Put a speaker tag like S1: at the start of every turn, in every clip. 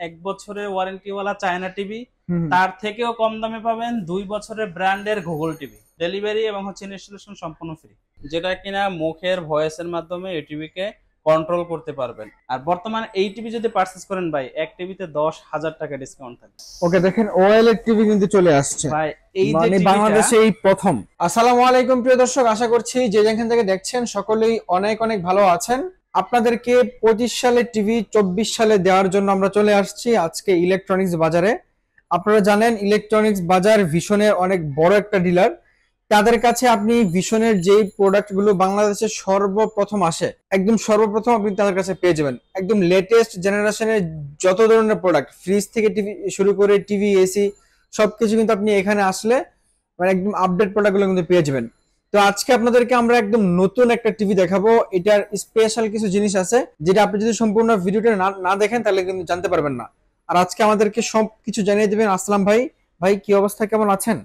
S1: 1 বছরের ওয়ারেন্টিওয়ালা China TV, তার থেকেও কম দামে পাবেন 2 বছরের ব্র্যান্ডের গুগল টিভি। ডেলিভারি এবং ইনস্টলেশন সম্পূর্ণ ফ্রি, যেটা কিনা মুখের ভয়েসের মাধ্যমে এই টিভিকে কন্ট্রোল করতে পারবেন। আর বর্তমানে এই টিভি যদি পারচেজ করেন ভাই, এক টিভিতে 10,000 টাকা ডিসকাউন্ট থাকবে।
S2: ওকে, দেখেন ওএলইডি টিভি কিন্তু চলে আসছে
S1: ভাই, এই যে
S2: মানে বাংলাদেশে এই প্রথম। আসসালামু আলাইকুম প্রিয় দর্শক, আশা করছি যে যেখান থেকে দেখছেন সকলেই অনেক অনেক ভালো আছেন। আপনাদেরকে 25 সালের টিভি 24 সালে দেওয়ার জন্য আমরা চলে আসছি আজকে ইলেকট্রনিক্স বাজারে। আপনারা জানেন ইলেকট্রনিক্স বাজার ভিশনের অনেক বড় একটা ডিলার। তাদের কাছে আপনি ভিশনের যেই প্রোডাক্টগুলো বাংলাদেশে সর্বপ্রথম আসে, একদম সর্বপ্রথম আপনি তাদের কাছে পেয়ে যাবেন। একদম লেটেস্ট জেনারেশনের যত ধরনের প্রোডাক্ট, ফ্রিজ থেকে টিভি শুরু করে টিভি, এসি সবকিছু কিন্তু আপনি এখানে আসলে মানে একদম আপডেট প্রোডাক্টগুলো কিন্তু পেয়ে যাবেন। তো আজকে আপনাদেরকে আমরা একদম নতুন একটা টিভি দেখাবো। এটার স্পেশাল কিছু জিনিস আছে যেটা আপনি যদি সম্পূর্ণ ভিডিওটা না দেখেন তাহলে কিন্তু জানতে পারবেন না। আর আজকে আমাদেরকে সবকিছু জানিয়ে দিবেন আসলাম ভাই। ভাই কি অবস্থা, কেমন আছেন?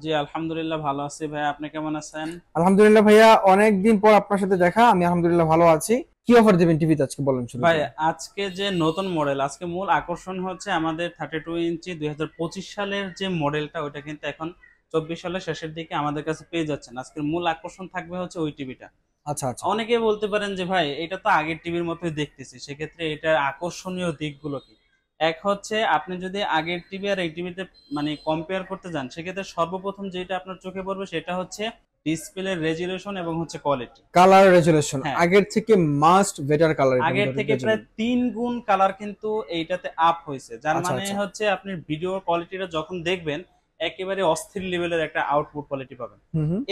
S1: জি আলহামদুলিল্লাহ ভালো আছি ভাই, আপনি কেমন আছেন?
S2: আলহামদুলিল্লাহ ভাইয়া, অনেকদিন পর আপনার সাথে দেখা। আমি আলহামদুলিল্লাহ ভালো আছি। কি অফার দিবেন টিভিতে আজকে বলেন শুরু
S1: ভাই, আজকে যে নতুন মডেল, আজকে মূল আকর্ষণ হচ্ছে আমাদের 32 ইঞ্চি 2025 সালের যে মডেলটা, ওইটা কিন্তু এখন 24 সালের শেষের দিকে আমাদের কাছে পেয়ে যাচ্ছেন। আজকের মূল আকর্ষণ থাকবে হচ্ছে ওই টিভিটা।
S2: আচ্ছা আচ্ছা।
S1: অনেকে বলতে পারেন যে ভাই এটা তো আগের টিভির মতোই দেখতেছি, সেক্ষেত্রে এটার আকর্ষণীয় দিকগুলো কি? এক হচ্ছে, আপনি যদি আগের টিভি আর এই টিভিতে মানে কম্পেয়ার করতে যান, সেক্ষেত্রে সর্বপ্রথম যেটা আপনার চোখে পড়বে সেটা হচ্ছে ডিসপ্লে রেজুলেশন এবং কোয়ালিটি,
S2: কালার রেজুলেশন।
S1: হ্যাঁ,
S2: আগের থেকে মাস্ট বেটার কালার,
S1: আগের থেকে প্রায় 3 গুণ কালার কিন্তু এইটাতে আপ হয়েছে। যার
S2: আচ্ছা,
S1: মানে
S2: আচ্ছা।
S1: হচ্ছে আপনি ভিডিও কোয়ালিটিটা যখন দেখবেন একেবারে অস্থির লেভেলের একটা আউটপুট কোয়ালিটি পাবেন।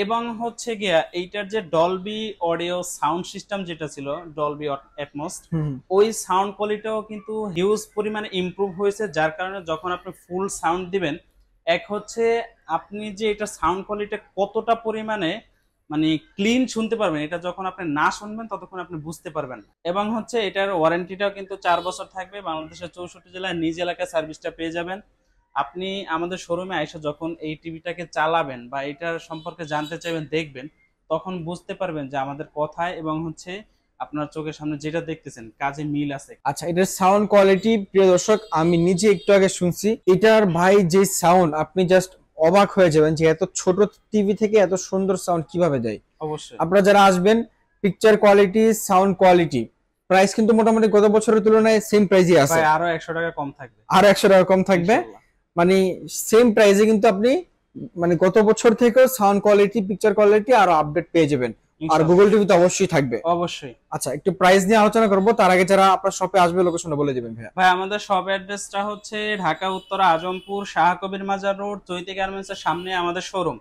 S1: এবং হচ্ছে গিয়া এইটার যে ডলবি অডিও সাউন্ড সিস্টেম যেটা ছিল, ডলবি অ্যাটমস, ওই সাউন্ড কোয়ালিটিও কিন্তু হিউজ পরিমাণে ইমপ্রুভ হয়েছে। যার কারণে যখন আপনি ফুল সাউন্ড দিবেন, এক হচ্ছে আপনি যে এটা সাউন্ড কোয়ালিটি কতটা পরিমাণে মানে ক্লিন শুনতে পারবেন, এটা যখন আপনি না শুনবেন ততক্ষণ আপনি বুঝতে পারবেন না। এবং হচ্ছে এটার ওয়ারেন্টিটাও কিন্তু 4 বছর থাকবে। বাংলাদেশের 64 জেলায় নিজ এলাকায় সার্ভিসটা পেয়ে যাবেন। আপনি আমাদের শোরুমে আইসা যখন এই টিভিটাকে চালাবেন বা এটার সম্পর্কে জানতে চাইবেন, দেখবেন, তখন বুঝতে পারবেন যে আমাদের কথায় এবং আপনার চোখের সামনে যেটা দেখতেছেন কাজে মিল আছে।
S2: আচ্ছা, এটার সাউন্ড কোয়ালিটি প্রিয় দর্শক আমি নিজে একটু আগে শুনছি। এটার ভাই যে সাউন্ড, আপনি জাস্ট অবাক হয়ে যাবেন যে এত ছোট টিভি থেকে এত সুন্দর সাউন্ড কিভাবে দেয়।
S1: অবশ্যই
S2: আপনারা যারা আসবেন, picture quality, sound quality, price কিন্তু মোটামুটি গত বছরের তুলনায় সেম প্রাইসই আছে।
S1: আরো 100 টাকা কম থাকবে,
S2: আর 100 টাকা কম থাকবে। মানে সেম প্রাইসে কিন্তু আপনি মানে গত বছর থেকেও সাউন্ড কোয়ালিটি, পিকচার কোয়ালিটি আরো আপডেট পেয়ে যাবেন। আর গুগল টিভি তো অবশ্যই থাকবে।
S1: অবশ্যই।
S2: আচ্ছা, একটু প্রাইস নিয়ে আলোচনা করব, তার আগে যারা আপনার শপে আসবে লোকেশনটা বলে দিবেন ভাইয়া।
S1: ভাই, আমাদের শপ অ্যাড্রেসটা হচ্ছে ঢাকা উত্তরা আজমপুর শাহ কবির মাজার রোড, চৈতি গার্মেন্টস এর সামনে আমাদের শোরুম।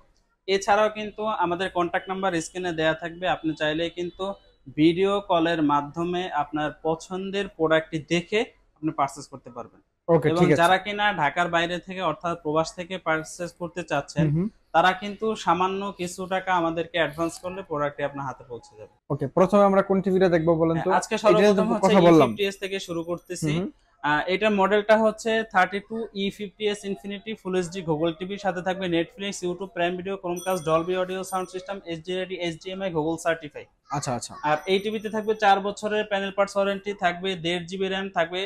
S1: এছাড়াও কিন্তু আমাদের কন্ট্যাক্ট নাম্বার স্ক্রিনে দেয়া থাকবে, আপনি চাইলে কিন্তু ভিডিও কলের মাধ্যমে আপনার পছন্দের প্রোডাক্টটি দেখে আপনি পারচেজ করতে পারবেন।
S2: ওকে,
S1: এবং
S2: ঠিক আছে।
S1: যারা কিনা ঢাকার বাইরে থেকে অর্থাৎ প্রবাস থেকে পারচেজ করতে চাচ্ছেন, তারা কিন্তু সামান্য কিছু টাকা আমাদেরকে অ্যাডভান্স করলে প্রোডাক্টটি আপনার হাতে পৌঁছে যাবে।
S2: ওকে, প্রথমে আমরা কোন টিভিটা দেখবো বলেন তো?
S1: আজকে সর্বপ্রথম হচ্ছে E50s থেকে শুরু করতেছি। এটার মডেলটা হচ্ছে 32 E50s infinity full HD Google TV, সাথে থাকবে Netflix, YouTube, prime video, Chromecast, Dolby audio sound system, HD ready, HDMI, Google certify.
S2: আচ্ছা আচ্ছা।
S1: আর এই টিভিতে থাকবে 4 বছরের প্যানেল পার্টস ওয়ারেন্টি, থাকবে 1.5 জিবি র্যাম, থাকবে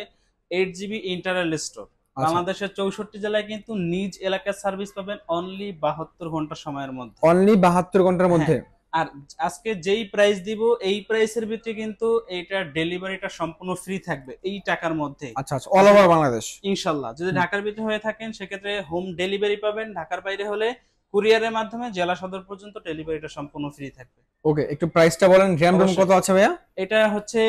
S1: 8 জিবি ইন্টারনাল স্টোর। বাংলাদেশের 64 জেলায় কিন্তু নিজ এলাকার সার্ভিস পাবেন অনলি 72 ঘন্টা সময়ের মধ্যে।
S2: অনলি 72 ঘন্টার মধ্যে।
S1: আর আজকে যেই প্রাইস দিব, এই প্রাইসের ভিতরে কিন্তু এইটার ডেলিভারিটা সম্পূর্ণ ফ্রি থাকবে এই টাকার মধ্যে।
S2: আচ্ছা আচ্ছা, অল ওভার বাংলাদেশ
S1: ইনশাআল্লাহ। যদি ঢাকার ভিতরে হয়ে থাকেন সেক্ষেত্রে হোম ডেলিভারি পাবেন, ঢাকার বাইরে হলে কুরিয়ারের মাধ্যমে জেলা সদর পর্যন্ত ডেলিভারিটা সম্পূর্ণ ফ্রি থাকবে।
S2: ওকে, একটু প্রাইসটা বলেন। র‍্যাম রোম কত আছে ভাইয়া?
S1: এটা হচ্ছে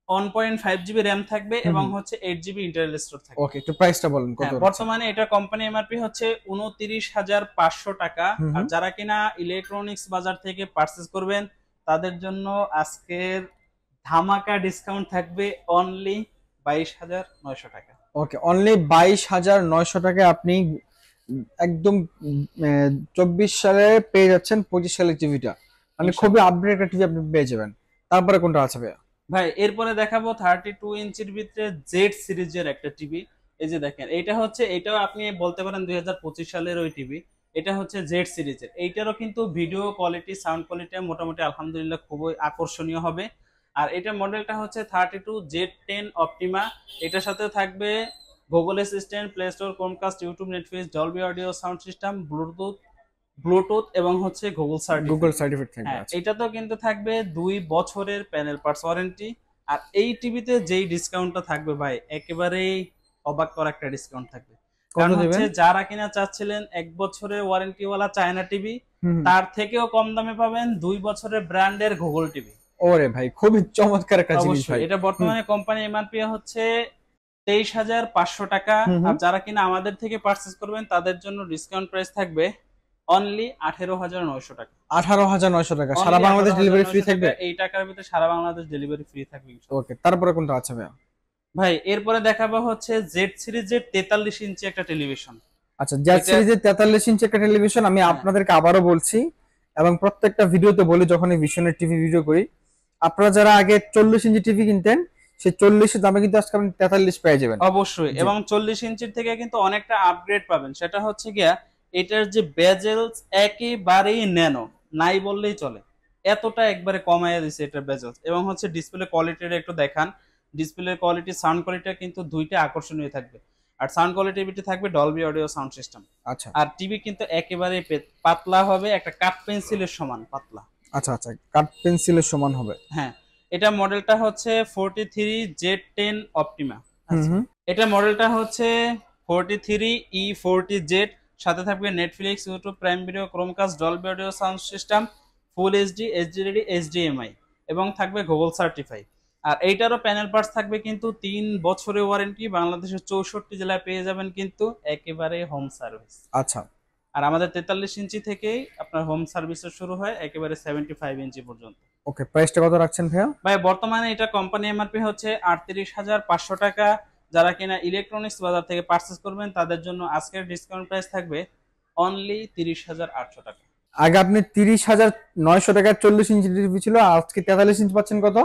S1: 1.5 জিবি র্যাম থাকবে এবং 8 জিবি ইন্টারনাল স্টোর থাকবে।
S2: ওকে, একটু প্রাইসটা বলেন কত?
S1: বর্তমানে এটা কোম্পানি এমআরপি হচ্ছে 29,500 টাকা। আর যারা কিনা ইলেকট্রনিক্স বাজার থেকে পারচেজ করবেন তাদের জন্য আজকের ধামাকা ডিসকাউন্ট থাকবে অনলি 22,900 টাকা।
S2: ওকে, অনলি 22,900 টাকায় আপনি একদম 24 সালে পেয়ে যাচ্ছেন 25 সালের টিভিটা। মানে খুবই আপডেট একটা টিভি আপনি পেয়ে যাবেন। তারপরে কোনটা আছে ভাইয়া?
S1: ভাই, এরপরে দেখাবো 32 ইঞ্চির ভিতরে জেড সিরিজের একটা টিভি। এই যে দেখেন, এটা হচ্ছে, এটাও আপনি বলতে পারেন 2025 সালের ওই টিভি। এটা হচ্ছে জেড সিরিজের। এইটারও কিন্তু ভিডিও কোয়ালিটি, সাউন্ড কোয়ালিটি মোটামুটি আলহামদুলিল্লাহ খুবই আকর্ষণীয় হবে। আর এটা মডেলটা হচ্ছে 32Z10 অপটিমা। এটার সাথে থাকবে Google assistant, play store, Chromecast, YouTube, Netflix, Dolby audio sound system, Bluetooth এবং হচ্ছে গুগল
S2: গুগল
S1: সার্টিফিকেট।
S2: সার্টিফিকেট থাকবে।
S1: হ্যাঁ,
S2: আচ্ছা,
S1: এটাতেও কিন্তু থাকবে 2 বছরের প্যানেল পার্টস ওয়ারেন্টি। আর এই টিভিতে যেই ডিসকাউন্টটা থাকবে ভাই, একেবারেই অবাক করা একটা ডিসকাউন্ট থাকবে।
S2: কত
S1: কারণ
S2: দিবেন?
S1: হচ্ছে যারা কিনা চাচ্ছিলেন 1 বছরের ওয়ারেন্টিওয়ালা চায়না টিভি,
S2: হুম।
S1: তার থেকেও কম দামে পাবেন 2 বছরের ব্র্যান্ডের গুগল টিভি।
S2: ওরে ভাই, খুবই চমৎকার একটা জিনিস
S1: অবশ্যই
S2: ভাই।
S1: এটা বর্তমানে কোম্পানি এমআরপি হচ্ছে 23,500 টাকা। আর যারা কিনা আমাদের থেকে পারচেজ করবেন তাদের জন্য ডিসকাউন্ট প্রাইস থাকবে অনলি 18,900 টাকা।
S2: 18,900 টাকা। সারা
S1: Only
S2: বাংলাদেশ ডেলিভারি ফ্রি
S1: 18,900
S2: থাকবে?
S1: টাকা। এই টাকার ভিতরে সারা বাংলাদেশ ডেলিভারি ফ্রি থাকবে ইনশাআল্লাহ।
S2: ওকে, তারপরে কোনটা আছে ভাই?
S1: ভাই এরপরে দেখাবো হচ্ছে জেড সিরিজের 43 ইঞ্চি একটা টেলিভিশন।
S2: আচ্ছা, জেড
S1: এটা
S2: সিরিজের 43 ইঞ্চি একটা টেলিভিশন। আমি
S1: হ্যাঁ,
S2: আপনাদেরকে আবারও বলছি এবং প্রত্যেকটা ভিডিওতে বলি যখন এই ভিশনের টিভি ভিডিও করি, আপনারা যারা আগে 40 ইঞ্চি টিভি কিনতেন, সেই 40 এর দামে কিন্তু আজকে আপনি 43 পেয়ে যাবেন।
S1: অবশ্যই।
S2: জি।
S1: এবং 40 ইঞ্চির থেকে কিন্তু অনেকটা আপগ্রেড পাবেন। সেটা হচ্ছে গিয়া এটার যে বেজেলস একেবারেই ন্যানো, নাই বললেই চলে, এতটা একবারে কমাইয়া দিছে এটার বেজেলস। এবং হচ্ছে ডিসপ্লে কোয়ালিটিটা একটু দেখান। ডিসপ্লে কোয়ালিটি, সাউন্ড কোয়ালিটি কিন্তু দুইটা আকর্ষণীয় থাকবে। আর সাউন্ড কোয়ালিটি থাকবে ডলবি অডিও সাউন্ড সিস্টেম।
S2: আচ্ছা
S1: আর টিভি কিন্তু একেবারে পাতলা হবে, একটা কাঠ পেন্সিলের সমান পাতলা।
S2: আচ্ছা আচ্ছা, কাঠ পেন্সিলের সমান হবে।
S1: হ্যাঁ, এটা মডেলটা হচ্ছে 43Z10 অপটিমা।
S2: হুম হুম।
S1: এটা মডেলটা হচ্ছে 43E40Z। সাথে থাকবে Netflix, YouTube, prime video, Chromecast, Dolby audio sound system, full HD, HD ready, HDMI, এবং থাকবে গুগল সার্টিফাই। আর এইটারও প্যানেল পার্টস থাকবে কিন্তু 3 বছরের ওয়ারেন্টি। বাংলাদেশের 64 জেলায় পেয়ে যাবেন কিন্তু একেবারে হোম সার্ভিস।
S2: আচ্ছা,
S1: আর আমাদের 43 ইঞ্চি থেকেই আপনার হোম সার্ভিসের শুরু হয় একেবারে 75 ইঞ্চি পর্যন্ত।
S2: ওকে, প্রাইসটা কত রাখছেন ভাইয়া?
S1: ভাই বর্তমানে এটা কোম্পানি এমআরপি হচ্ছে 38,500 টাকা। যারা কিনা ইলেকট্রনিক্স বাজার থেকে পারচেজ করবেন তাদের জন্য আজকের ডিসকাউন্ট প্রাইস থাকবে অনলি 30,800 টাকা।
S2: আগে আপনি 30,900 টাকার 40 ইঞ্চি টিভি ছিল, আজকে 43 ইঞ্চি পাচ্ছেন কত?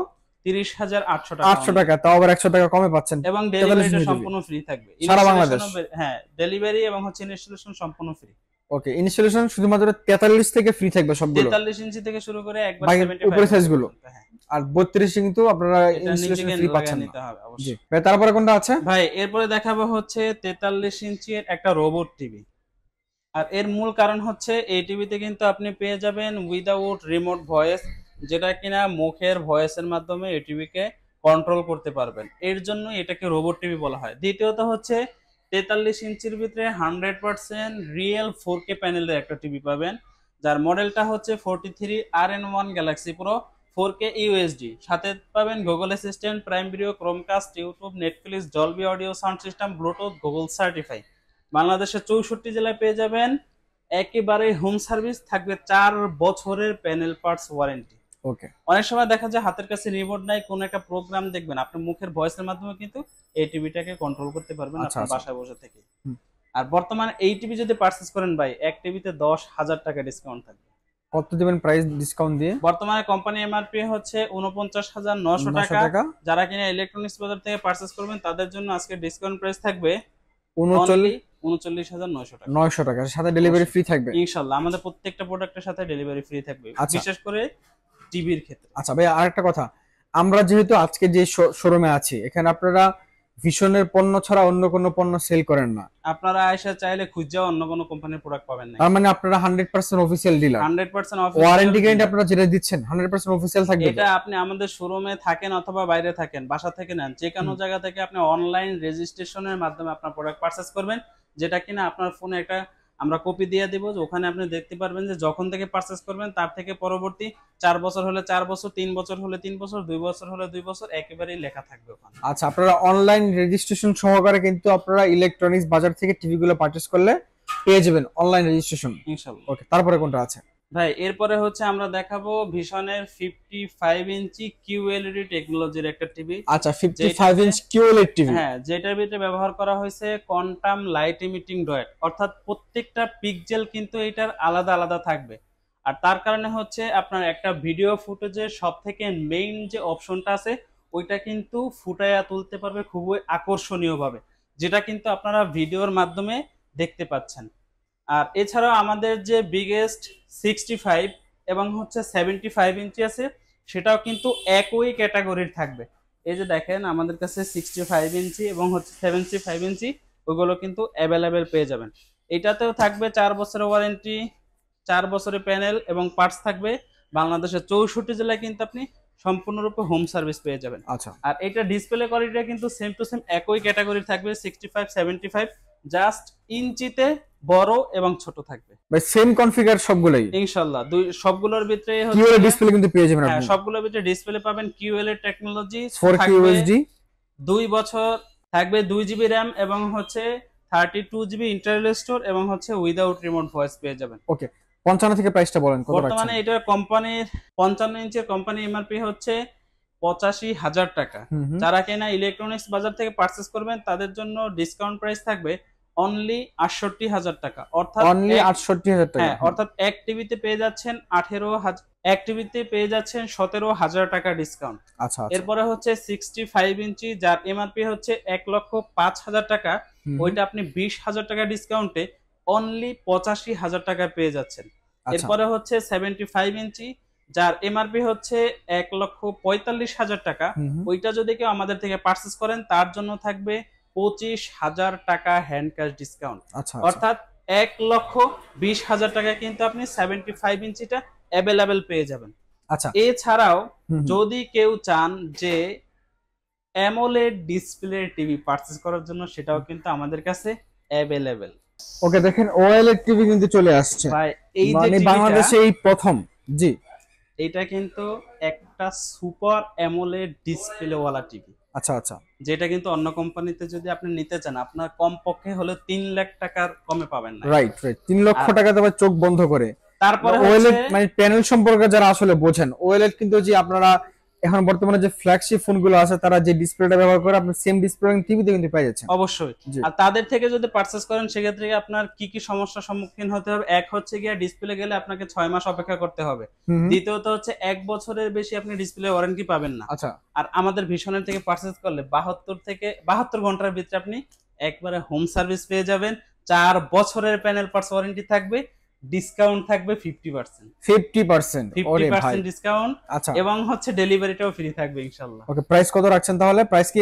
S1: 30,800 টাকা।
S2: 800 টাকা, তাও আবার 100 টাকা কমে পাচ্ছেন।
S1: এবং
S2: 43
S1: ডেলিভারিটা
S2: ইঞ্চি টিভি
S1: সম্পূর্ণ ফ্রি থাকবে।
S2: সারা বাংলাদেশ।
S1: হ্যাঁ, ডেলিভারি এবং হচ্ছে ইনস্টলেশন সম্পূর্ণ ফ্রি।
S2: ওকে, ইনস্টলেশন শুধুমাত্র 43 থেকে ফ্রি থাকবে সবগুলো,
S1: 43 ইঞ্চি থেকে শুরু করে একবার
S2: বাকি
S1: 75
S2: উপরের সাইজগুলো।
S1: হ্যাঁ,
S2: আর 32 কিন্তু আপনারা
S1: এটা
S2: ইনস্টলেশন
S1: নিজেকে
S2: ফ্রি
S1: লাগায়
S2: পাচ্ছেন
S1: নিতে
S2: না।
S1: হবে
S2: জি
S1: অবশ্যই।
S2: ভাই, তারপরে কোনটা আছে
S1: ভাই এরপরে দেখাবো হচ্ছে 43 ইঞ্চির একটা রোবট টিভি। আর এর মূল কারণ হচ্ছে এই টিভিতে কিন্তু আপনি পেয়ে যাবেন উইদাউট রিমোট ভয়েস, যেটা কিনা মুখের ভয়েসের মাধ্যমে এই টিভিকে কন্ট্রোল করতে পারবেন। এর জন্য এটাকে রোবট টিভি বলা হয়। দ্বিতীয়ত হচ্ছে 43 ইঞ্চির ভিতরে 100% রিয়েল 4K প্যানেলের একটা টিভি পাবেন, যার মডেলটা হচ্ছে 43RN1 Galaxy pro 4K USD. সাথে পাবেন Google assistant, prime video, Chromecast, YouTube, Netflix, Dolby audio sound system, Bluetooth, Google certify. বাংলাদেশের 64 জেলায় পেয়ে যাবেন। একেবারে হোম সার্ভিস থাকবে, 4 বছরের প্যানেল পার্টস ওয়ারেন্টি।
S2: ওকে,
S1: অনেক সময় দেখা যায় হাতের কাছে রিমোট নাই, কোন একটা প্রোগ্রাম দেখবেন, আপনি মুখের ভয়েসের মাধ্যমে কিন্তু এই টিভিটাকে কন্ট্রোল করতে পারবেন
S2: আচ্ছা
S1: আপনার
S2: আচ্ছা।
S1: বাসায় বসে থেকে।
S2: হুম।
S1: আর বর্তমানে এই টিভি যদি পারচেজ করেন ভাই, এক টিভিতে 10,000 টাকা ডিসকাউন্ট থাকবে।
S2: কত দিবেন প্রাইস ডিসকাউন্ট দিয়ে?
S1: বর্তমানে কোম্পানি এমআরপি হচ্ছে 49,900
S2: 900
S1: টাকা।
S2: টাকা।
S1: যারা কিনা ইলেকট্রনিক্স বাজার থেকে পারচেজ করবেন তাদের জন্য আজকে ডিসকাউন্ট প্রাইস থাকবে 39,900 টাকা।
S2: 900 টাকা, সাথে ডেলিভারি ফ্রি থাকবে
S1: ইনশাআল্লাহ আমাদের প্রত্যেকটা প্রোডাক্টের সাথে ডেলিভারি ফ্রি থাকবে,
S2: আচ্ছা।
S1: বিশেষ করে টিভির ক্ষেত্রে।
S2: আচ্ছা ভাই, আরেকটা কথা, আমরা যেহেতু আজকে যে শোরুমে আছি, এখানে আপনারা ভিশনের পণ্য ছাড়া অন্য কোনো পণ্য সেল করেন না।
S1: আপনারা আয়সা চাইলে খুঁজেও অন্য কোনো কোম্পানির প্রোডাক্ট পাবেন না।
S2: তার মানে আপনারা 100% অফিসিয়াল ডিলার।
S1: 100%
S2: ওয়ারেন্টি গ্যারান্টি আপনারা যেটা দিচ্ছেন 100% অফিসিয়াল থাকবে।
S1: এটা আপনি আমাদের শোরুমে থাকেন অথবা বাইরে থাকেন, বাসা থেকে নেন, যে কোনো জায়গা থেকে আপনি অনলাইন রেজিস্ট্রেশনের মাধ্যমে আপনার প্রোডাক্ট পারচেজ করবেন, যেটা কিনা আপনার ফোনে একটা আমরা কপি দিয়ে দিব, যে ওখানে আপনি দেখতে পারবেন যে যখন থেকে পারচেজ করবেন তার থেকে পরবর্তী 4 বছর হলে 4 বছর, 3 বছর হলে 3 বছর, 2 বছর হলে 2 বছর একেবারেই লেখা থাকবে ওখানে।
S2: আচ্ছা, আপনারা অনলাইন রেজিস্ট্রেশন সহকারে কিন্তু আপনারা ইলেকট্রনিক্স বাজার থেকে টিভি গুলো পারচেজ করলে পেয়ে যাবেন অনলাইন রেজিস্ট্রেশন।
S1: ইনশাআল্লাহ।
S2: ওকে, তারপরে কোনটা আছে
S1: ভাই এরপরে হচ্ছে আমরা দেখাবো ভিশনের 55 ইঞ্চি কিউএলইডি টেকনোলজির একটা টিভি।
S2: আচ্ছা, 55 ইঞ্চ কিউএলইডি টিভি।
S1: হ্যাঁ, যেটার ভিতরে ব্যবহার করা হয়েছে কোয়ান্টাম লাইট ইমিটিং ডয়েট, অর্থাৎ প্রত্যেকটা পিক্সেল কিন্তু এটার আলাদা আলাদা থাকবে। আর তার কারণে হচ্ছে আপনার একটা ভিডিও ফুটেজের সবথেকে মেইন যে অপশনটা আছে ওইটা কিন্তু ফুটাইয়া তুলতে পারবে খুবই আকর্ষণীয় ভাবে, যেটা কিন্তু আপনারা ভিডিওর মাধ্যমে দেখতে পাচ্ছেন। আর এছাড়াও আমাদের যে বিগেস্ট 65 এবং হচ্ছে 75 ইঞ্চি আছে, সেটাও কিন্তু একই ক্যাটাগরির থাকবে। এই যে দেখেন আমাদের কাছে 65 ইঞ্চি এবং হচ্ছে 75 ইঞ্চি ওইগুলো কিন্তু অ্যাভেলেবেল পেয়ে যাবেন। এটাতেও থাকবে 4 বছরের ওয়ারেন্টি, 4 বছরের প্যানেল এবং পার্টস থাকবে। বাংলাদেশের 64 জেলায় কিন্তু আপনি সম্পূর্ণরূপে হোম সার্ভিস পেয়ে যাবেন।
S2: আচ্ছা,
S1: আর এটা ডিসপ্লে কোয়ালিটিটা কিন্তু সেম টু সেম একই ক্যাটাগরির থাকবে 65 75, জাস্ট ইঞ্চিতে বড় এবং ছোট থাকবে
S2: ভাই সেম কনফিগার সবগুলাই
S1: ইনশাআল্লাহ।
S2: সবগুলোর
S1: ভিতরে
S2: কিউএল ডিসপ্লে কিন্তু পেয়ে যাবেন
S1: হ্যাঁ,
S2: আপনি।
S1: সবগুলোর ভিতরে ডিসপ্লে পাবেন কিউএল এর টেকনোলজি
S2: 4K USD,
S1: 2 বছর থাকবে, 2 জিবি র্যাম এবং হচ্ছে 32 জিবি ইন্টারনাল স্টোর এবং হচ্ছে উইদাউট রিমোট ভয়েস পেয়ে যাবেন।
S2: ওকে 55 থেকে প্রাইসটা বলেন কত রাখছেন?
S1: বর্তমানে এটা কোম্পানির 55 ইঞ্চের কোম্পানি এমআরপি হচ্ছে 85,000 টাকা। যারা কেনা ইলেকট্রনিক্স বাজার থেকে পারচেজ করবেন তাদের জন্য ডিসকাউন্ট প্রাইস থাকবে অনলি 68,000 টাকা। অর্থাৎ
S2: অনলি 68,000 টাকা।
S1: হ্যাঁ, অর্থাৎ এক টিভিতে পেয়ে যাচ্ছেন 18,000, এক টিভিতে পেয়ে যাচ্ছেন 17,000 টাকা ডিসকাউন্ট।
S2: আচ্ছা,
S1: এরপরে হচ্ছে 65 ইঞ্চি যার এমআরপি হচ্ছে 1,05,000 টাকা, ওইটা আপনি 20,000 টাকা ডিসকাউন্টে অনলি 85,000 টাকা পেয়ে যাচ্ছেন। এরপরে হচ্ছে 75 ইঞ্চি যার এমআরপি হচ্ছে 1,45,000 টাকা, ওইটা যদি কেউ আমাদের থেকে পারচেজ করেন তার জন্য থাকবে 25,000 টাকা হ্যান্ড ক্যাশ ডিসকাউন্ট। অর্থাৎ 1,20,000 টাকা কিন্তু আপনি 75 ইঞ্চিটা অ্যাভেলেবেল পেয়ে যাবেন।
S2: আচ্ছা,
S1: এছাড়াও যদি কেউ চান যে অ্যামোলেড ডিসপ্লে টিভি পারচেজ করার জন্য সেটাও কিন্তু আমাদের কাছে অ্যাভেলেবেল।
S2: ওকে দেখেন ওএলইডি টিভি কিন্তু চলে আসছে
S1: ভাই, এই যে
S2: মানে বাংলাদেশে এই প্রথম। জি,
S1: এটা কিন্তু একটা সুপার অ্যামোলেড ডিসপ্লে ওয়ালা টিভি।
S2: আচ্ছা আচ্ছা,
S1: যেটা কিন্তু অন্য কোম্পানিতে যদি আপনি নিতে চান আপনার কমপক্ষে হলে 3 লাখ টাকার কমে পাবেন না।
S2: রাইট রাইট, 3 লক্ষ টাকা তবে চোখ বন্ধ করে।
S1: তারপরে
S2: ওএলইডি মানে প্যানেল সম্পর্কে যারা আসলে বোঝেন, ওএলইডি কিন্তু যে আপনারা এখন বর্তমানে যে ফ্ল্যাগশিপ ফোনগুলো আছে তারা যে ডিসপ্লেটা ব্যবহার করে আপনি সেম ডিসপ্লে টিভিতে কিন্তু পেয়ে যাচ্ছেন।
S1: অবশ্যই। আর তাদের থেকে যদি পারচেজ করেন সেক্ষেত্রে আপনার কি কি সমস্যার সম্মুখীন হতে হবে? এক হচ্ছে গিয়া ডিসপ্লে গেলে আপনাকে 6 মাস অপেক্ষা করতে হবে। দ্বিতীয়ত হচ্ছে 1 বছরের বেশি আপনি ডিসপ্লে ওয়ারেন্টি পাবেন না।
S2: আচ্ছা,
S1: আর আমাদের ভিশনের থেকে পারচেজ করলে 72 ঘন্টার ভিতরে আপনি একবারে হোম সার্ভিস পেয়ে যাবেন। 4 বছরের প্যানেল পার্টস ওয়ারেন্টি থাকবে, ডিসকাউন্ট থাকবে 50%।
S2: 50%
S1: ডিসকাউন্ট।
S2: আচ্ছা,
S1: এবং হচ্ছে ডেলিভারিটাও ফ্রি থাকবে ইনশাআল্লাহ।
S2: ওকে প্রাইস কত রাখছেন তাহলে? প্রাইস কি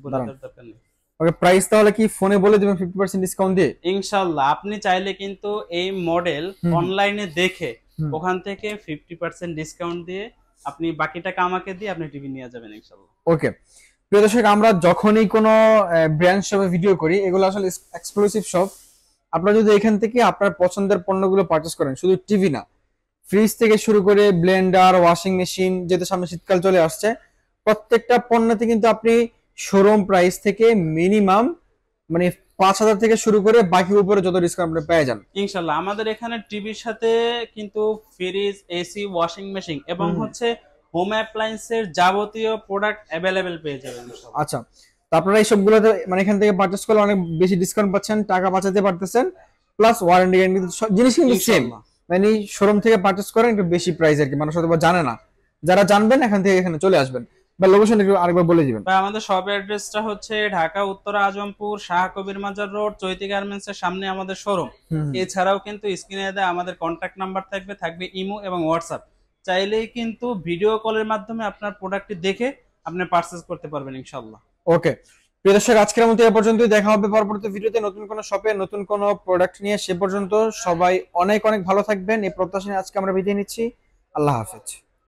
S1: বলার দরকার নেই।
S2: ওকে প্রাইস তাহলে কি ফোনে বলে দিবেন 50% ডিসকাউন্ট দিয়ে?
S1: ইনশাআল্লাহ আপনি চাইলে কিন্তু এই মডেল অনলাইনে দেখে ওখান থেকে 50% ডিসকাউন্ট দিয়ে আপনি বাকি টাকা আমাকে দিয়ে আপনি টিভি নিয়ে যাবেন ইনশাআল্লাহ।
S2: ওকে প্রিয় দর্শক, আমরা যখনই কোনো ব্র্যান্ড শপে ভিডিও করি এগুলো আসলে এক্সক্লুসিভ শপ। আপনারা যদি এখান থেকে আপনার পছন্দের পণ্যগুলো পারচেজ করেন, শুধু টিভি না, ফ্রিজ থেকে শুরু করে ব্লেন্ডার, ওয়াশিং মেশিন, যেহেতু সামনে শীতকাল চলে আসছে, প্রত্যেকটা পণ্যতে কিন্তু আপনি শোরুম প্রাইস থেকে মিনিমাম মানে 5,000 থেকে শুরু করে বাকি উপরে যত ডিসকাউন্ট আপনি পেয়ে যান
S1: ইনশাআল্লাহ। আমাদের এখানে টিভির সাথে কিন্তু ফ্রিজ, এসি, ওয়াশিং মেশিন এবং হচ্ছে হোম অ্যাপ্লায়েন্সের যাবতীয় প্রোডাক্ট অ্যাভেলেবেল পেয়ে যাবেন ইনশাআল্লাহ।
S2: আচ্ছা, তো আপনারা এই সবগুলোতে মানে এখান থেকে পারচেজ করলে অনেক বেশি ডিসকাউন্ট পাচ্ছেন, টাকা বাঁচাতে পারতেছেন, প্লাস ওয়ারেন্টি গ্যারান্টি জিনিস কিন্তু সেম। মানে শোরুম থেকে পারচেজ করেন একটু বেশি প্রাইস আর কি, মানুষ হয়তো জানে না। যারা জানবেন এখান থেকে এখানে চলে আসবেন। বা লোকেশন একটু আরেকবার বলে দিবেন।
S1: আমাদের শপের অ্যাড্রেসটা হচ্ছে ঢাকা উত্তরা আজমপুর শাহ কবির মাজার রোড, চৈতি গার্মেন্টস এর সামনে আমাদের শোরুম। এছাড়াও কিন্তু স্ক্রিনে দেওয়া আমাদের কন্ট্যাক্ট নাম্বার থাকবে ইমো এবং হোয়াটসঅ্যাপ। চাইলেই কিন্তু ভিডিও কলের মাধ্যমে আপনার প্রোডাক্টটি দেখে আপনি পারচেজ করতে পারবেন ইনশাআল্লাহ।
S2: ওকে প্রিয় দর্শক, আজকের মতো এ পর্যন্তই। দেখা হবে পরবর্তী ভিডিওতে নতুন কোনো শপে নতুন কোনো প্রোডাক্ট নিয়ে। সে পর্যন্ত সবাই অনেক অনেক ভালো থাকবেন এই প্রত্যাশা নিয়ে আজকে আমরা বিদায় নিচ্ছি। আল্লাহ হাফেজ।